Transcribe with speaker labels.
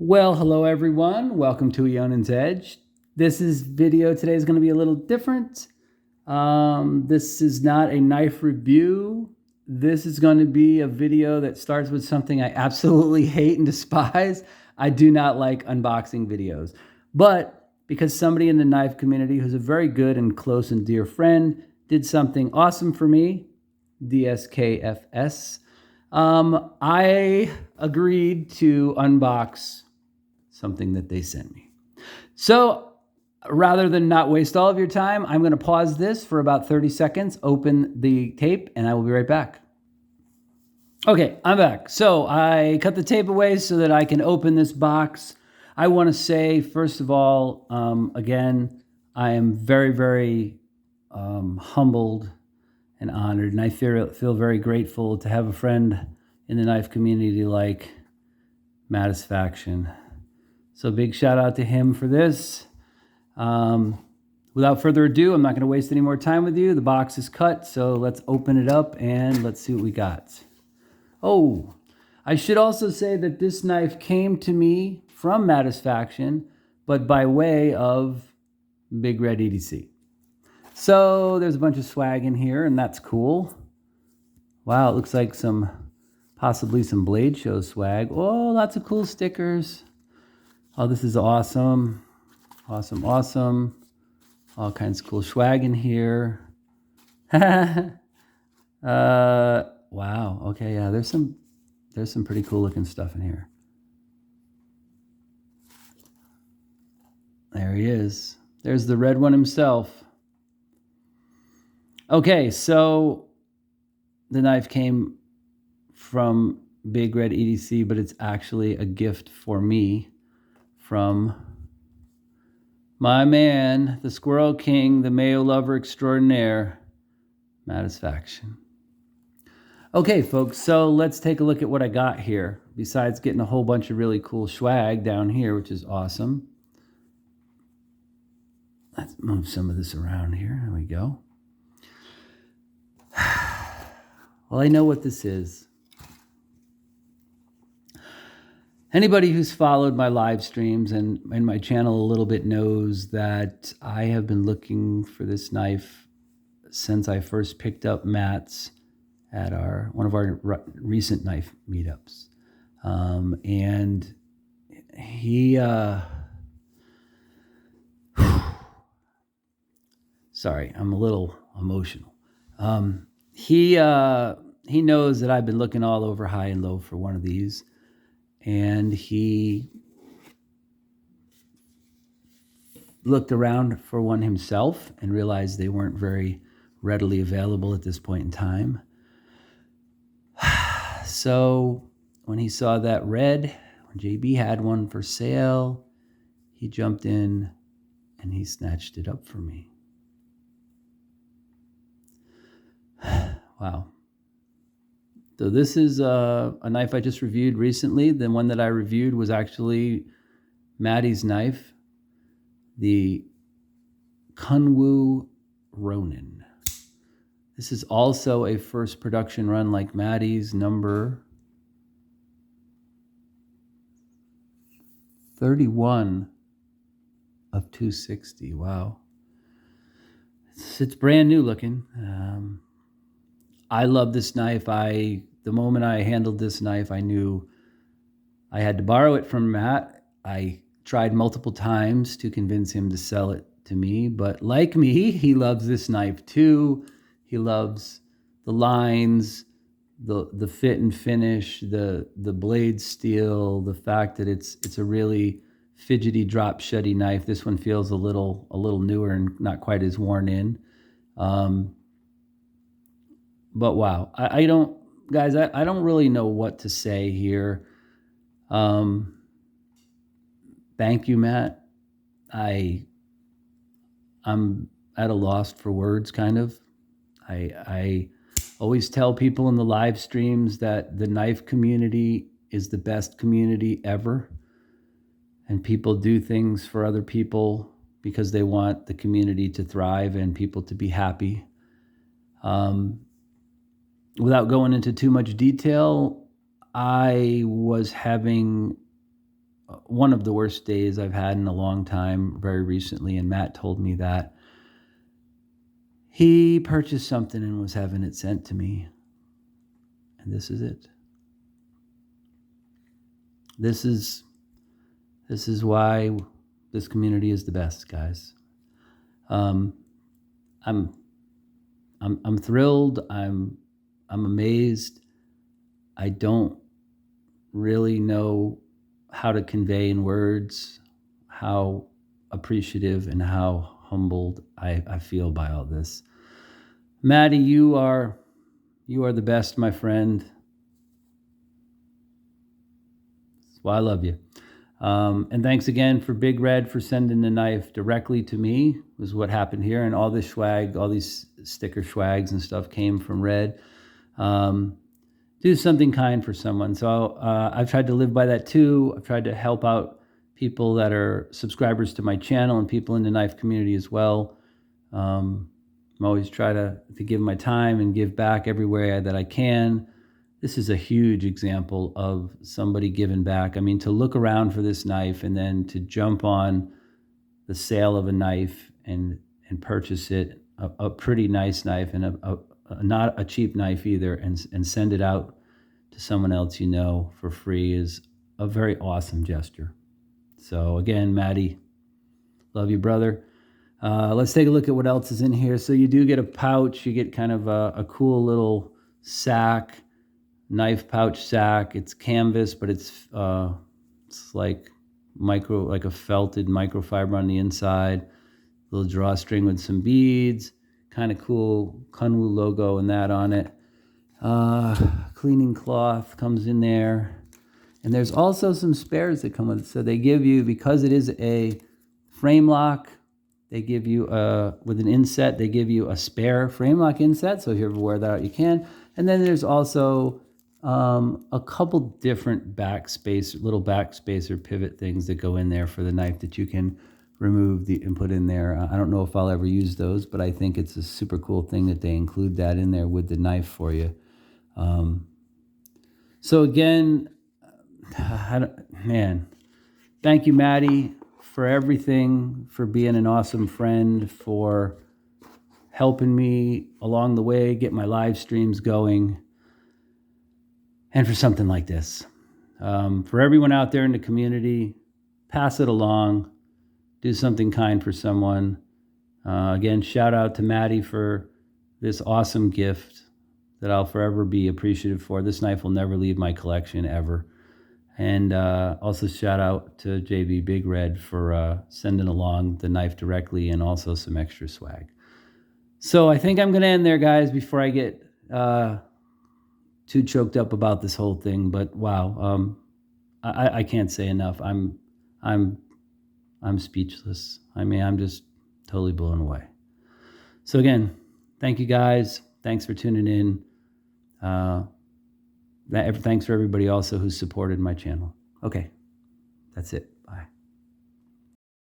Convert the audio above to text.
Speaker 1: Well, hello everyone. Welcome to Ionan's Edge. This video today is going to be a little different. This is not a knife review. This is going to be a video that starts with something I absolutely hate and despise. I do not like unboxing videos. But because somebody in the knife community who's a very good and close and dear friend did something awesome for me, DSKFS, I agreed to unbox something that they sent me. So rather than not waste all of your time, I'm going to pause this for about 30 seconds, open the tape, and I will be right back. Okay, I'm back. So I cut the tape away so that I can open this box. I want to say, first of all, again, I am very, very humbled and honored, and I feel very grateful to have a friend in the knife community like Mattisfaction. So big shout out to him for this. Without further ado, I'm not going to waste any more time with you. The box is cut, so let's open it up and let's see what we got. Oh, I should also say that this knife came to me from Mattisfaction, but by way of Big Red EDC. So there's a bunch of swag in here, and that's cool. Wow, it looks like possibly some Blade Show swag. Oh, lots of cool stickers. Oh, this is awesome. Awesome, awesome. All kinds of cool swag in here. Wow. Okay, yeah, there's some pretty cool looking stuff in here. There he is. There's the red one himself. Okay, so the knife came from Big Red EDC, but it's actually a gift for me from my man, the Squirrel King, the Mayo lover extraordinaire, Mattisfaction. Okay, folks, so let's take a look at what I got here. Besides getting a whole bunch of really cool swag down here, which is awesome. Let's move some of this around here. There we go. Well, I know what this is. Anybody who's followed my live streams and my channel a little bit knows that I have been looking for this knife since I first picked up Matt's at one of our recent knife meetups. And he, sorry, I'm a little emotional. He knows that I've been looking all over high and low for one of these. And he looked around for one himself and realized they weren't very readily available at this point in time. So when he saw that red, when JB had one for sale, he jumped in and he snatched it up for me. Wow. So this is a knife I just reviewed recently. The one that I reviewed was actually Maddie's knife, the Kunwu Ronin. This is also a first production run like Maddie's, number 31 of 260. Wow. It's brand new looking. I love this knife. The moment I handled this knife, I knew I had to borrow it from Matt. I tried multiple times to convince him to sell it to me, but like me, he loves this knife too. He loves the lines, the fit and finish, the blade steel, the fact that it's a really fidgety drop shutty knife. This one feels a little newer and not quite as worn in. But wow, I don't really know what to say here. Thank you, Matt. I'm at a loss for words, kind of. I always tell people in the live streams that the knife community is the best community ever. And people do things for other people because they want the community to thrive and people to be happy. Without going into too much detail, I was having one of the worst days I've had in a long time very recently, and Matt told me that he purchased something and was having it sent to me. And this is it. This is why this community is the best, guys. I'm thrilled. I'm amazed. I don't really know how to convey in words how appreciative and how humbled I feel by all this. Maddie, you are the best, my friend. That's why I love you. And thanks again for Big Red for sending the knife directly to me, was what happened here. And all this swag, all these sticker swags and stuff came from Red. Do something kind for someone. So I've tried to live by that too. I've tried to help out people that are subscribers to my channel and people in the knife community as well. I'm always try to give my time and give back everywhere that I can. This is a huge example of somebody giving back. I mean, to look around for this knife and then to jump on the sale of a knife and purchase it, a pretty nice knife, and not a cheap knife either, and send it out to someone else you know for free is a very awesome gesture. So again, Maddie, love you, brother. Let's take a look at what else is in here. So you do get a pouch. You get kind of a cool little sack, knife pouch sack. It's canvas, but it's like a felted microfiber on the inside. Little drawstring with some beads. Kind of cool Kunwu logo and that on it. Cleaning cloth comes in there. And there's also some spares that come with it. So they give you, because it is a frame lock, they give you with an inset, they give you a spare frame lock inset. So if you ever wear that out, you can. And then there's also a couple different little backspacer pivot things that go in there for the knife that you can remove and put in there. I don't know if I'll ever use those, but I think it's a super cool thing that they include that in there with the knife for you. So again, man, thank you, Maddie, for everything, for being an awesome friend, for helping me along the way, get my live streams going, and for something like this. For everyone out there in the community, pass it along, do something kind for someone. Again, shout out to Maddie for this awesome gift that I'll forever be appreciative for. This knife will never leave my collection ever. And also shout out to JB Big Red for sending along the knife directly and also some extra swag. So I think I'm going to end there, guys, before I get too choked up about this whole thing. But wow, I can't say enough. I'm speechless. I mean, I'm just totally blown away. So again, thank you guys. Thanks for tuning in. Thanks for everybody also who's supported my channel. Okay, that's it.